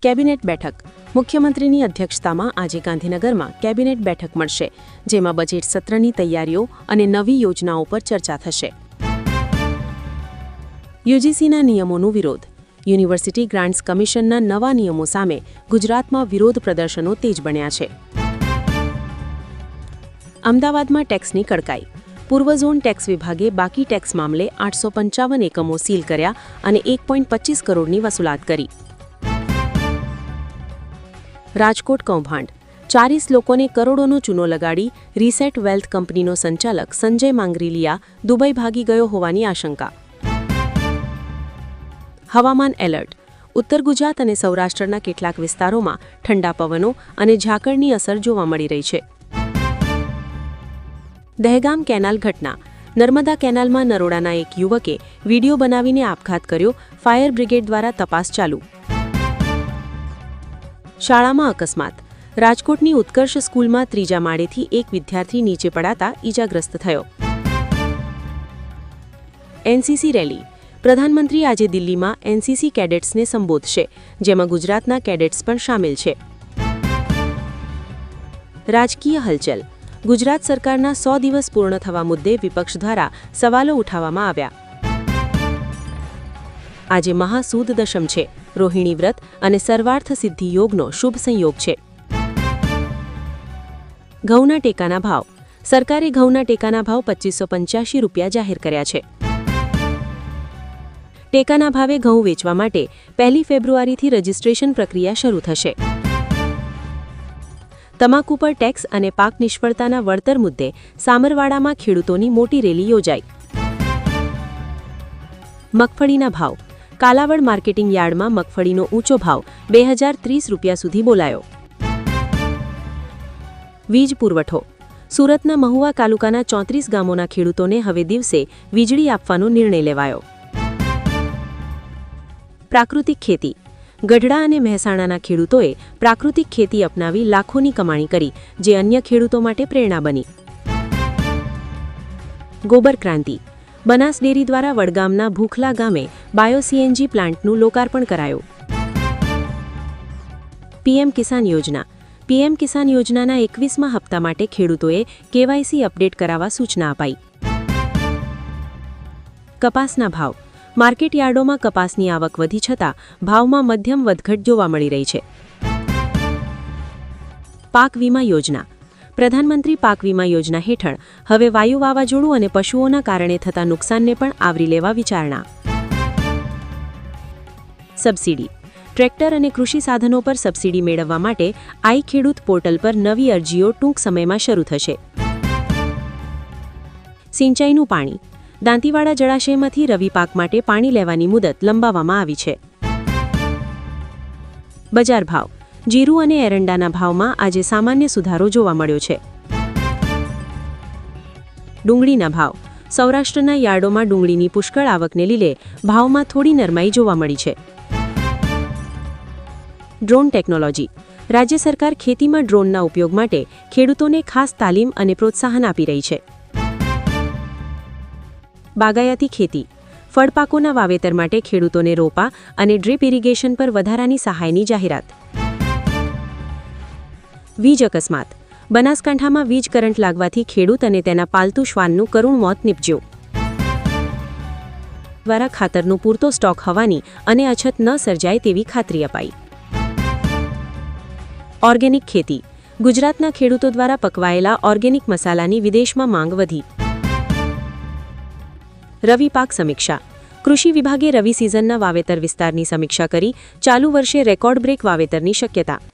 Cabinet બેઠક મુખ્યમંત્રીની અધ્યક્ષતામાં આજે ગાંધીનગરમાં કેબિનેટ બેઠક મળશે, જેમાં બજેટ સત્રની તૈયારીઓ અને નવી યોજનાઓ પર ચર્ચા થશે. યુજીસીના નિયમોનો વિરોધ. યુનિવર્સિટી ગ્રાન્ટ્સ કમિશનના નવા નિયમો સામે ગુજરાતમાં વિરોધ પ્રદર્શનો તેજ બન્યા છે. અમદાવાદમાં ટેક્સની કડકાઈ. પૂર્વ ઝોન ટેક્સ વિભાગે બાકી ટેક્સ મામલે 855 એકમો સીલ કર્યા અને 1.25 કરોડની વસૂલાત કરી. રાજકોટ કૌભાંડ. 40 લોકોને કરોડોનો ચૂનો લગાડી રીસેટ વેલ્થ કંપનીનો સંચાલક સંજય માંગરીલિયા દુબઈ ભાગી ગયો હોવાની આશંકા. હવામાન એલર્ટ. ઉત્તર ગુજરાત અને સૌરાષ્ટ્રના કેટલાક વિસ્તારોમાં ઠંડા પવનો અને ઝાકળની અસર જોવા મળી રહી છે. દહેગામ કેનાલ ઘટના. નર્મદા કેનાલમાં નરોડાના એક યુવકે વિડીયો બનાવીને આપઘાત કર્યો. ફાયર બ્રિગેડ દ્વારા તપાસ ચાલુ. શાળામાં અકસ્માત. રાજકોટની ઉત્કર્ષ સ્કૂલમાં ત્રીજા માળેથી એક વિદ્યાર્થી નીચે પડાતા ઈજાગ્રસ્ત થયો. NCC rally. પ્રધાનમંત્રી આજે દિલ્હીમાં એનસીસી કેડેટ્સને સંબોધશે, જેમાં ગુજરાતના કેડેટ્સ પણ સામેલ છે. રાજકીય હલચલ. ગુજરાત સરકારના 100 દિવસ પૂર્ણ થવા મુદ્દે વિપક્ષ દ્વારા સવાલો ઉઠાવવામાં આવ્યા. આજે મહાસુદ દશમ છે. રોહિણી વ્રત અને સર્વાર્થ સિદ્ધિ યોગનો શુભ સંયોગ છે. ઘઉંના ટેકાના ભાવ. સરકારે ઘઉંના ટેકાના ભાવ 2585 રૂપિયા જાહેર કર્યા છે. ટેકાના ભાવે ઘઉં વેચવા માટે 1 ફેબ્રુઆરીથી રજીસ્ટ્રેશન પ્રક્રિયા શરૂ થશે. તમાકુ પર ટેક્સ અને પાક નિષ્ફળતાના વળતર મુદ્દે સામરવાડામાં ખેડૂતોની મોટી રેલી યોજાઈ. મગફળીના ભાવ. કાલાવડ માર્કેટિંગ યાર્ડમાં મગફળીનો ઊંચો ભાવ 2030 રૂપિયા સુધી બોલાયો. વીજ પુરવઠો. સુરતના મહુવા તાલુકાના 34 ગામોના ખેડૂતોને હવે દિવસે વીજળી આપવાનો નિર્ણય લેવાયો. પ્રાકૃતિક ખેતી. ગઢડા અને મહેસાણાના ખેડૂતોએ પ્રાકૃતિક ખેતી અપનાવી લાખોની કમાણી કરી, જે અન્ય ખેડૂતો માટે પ્રેરણા બની. ગોબર ક્રાંતિ. બનાસ ડેરી દ્વારા વડગામના ભૂખલા ગામે બાયો-સીએનજી પ્લાન્ટનું લોકાર્પણ કરાયું. પીએમ કિસાન યોજના. પીએમ કિસાન યોજનાના 21મા હપ્તા માટે ખેડૂતોએ કેવાયસી અપડેટ કરાવવા સૂચના અપાઈ. કપાસના ભાવ. માર્કેટ યાર્ડોમાં કપાસની આવક વધી છતાં ભાવમાં મધ્યમ વધઘટ જોવા મળી રહી છે. પાક વીમા યોજના. પ્રધાનમંત્રી પાક વીમા યોજના હેઠળ હવે વાયુ વાવાઝોડું અને પશુઓના કારણે થતા નુકસાનને પણ આવરી લેવા વિચારણા. સબસિડી. ટ્રેક્ટર અને કૃષિ સાધનો પર સબસિડી મેળવવા માટે આઈ ખેડૂત પોર્ટલ પર નવી અરજીઓ ટૂંક સમયમાં શરૂ થશે. સિંચાઈનું પાણી. દાંતીવાડા જળાશયમાંથી રવિ પાક માટે પાણી લેવાની મુદત લંબાવવામાં આવી છે. બજાર ભાવ. જીરું અને એરંડાના ભાવમાં આજે સામાન્ય સુધારો જોવા મળ્યો છે. ડુંગળીના ભાવ. સૌરાષ્ટ્રના યાર્ડોમાં ડુંગળીની પુષ્કળ આવકને લીધે ભાવમાં થોડી નરમાઈ જોવા મળી છે. Drone technology. રાજ્ય સરકાર ખેતીમાં ડ્રોનના ઉપયોગ માટે ખેડૂતોને ખાસ તાલીમ અને પ્રોત્સાહન આપી રહી છે. બાગાયતી ખેતી. ફળપાકોના વાવેતર માટે ખેડૂતોને રોપા અને ડ્રીપ ઇરિગેશન પર વધારાની સહાયની જાહેરાત. વીજ અકસ્માત. બનાસકાંઠામાં વીજ કરંટ લાગવાથી ખેડૂત અને તેના પાલતુ શ્વાનનું કરુણ મોત નીપજ્યું. દ્વારા ખાતરનો પૂરતો સ્ટોક હોવાની અને અછત ન સર્જાય તેવી ખાતરી અપાઈ. ઓર્ગેનિક ખેતી. ગુજરાતના ખેડૂતો દ્વારા પકવાયેલા ઓર્ગેનિક મસાલાની વિદેશમાં માંગ વધી. રવિ પાક સમીક્ષા. કૃષિ વિભાગે રવિ સિઝનના વાવેતર વિસ્તારની સમીક્ષા કરી ચાલુ વર્ષે રેકોર્ડ બ્રેક વાવેતરની શક્યતા.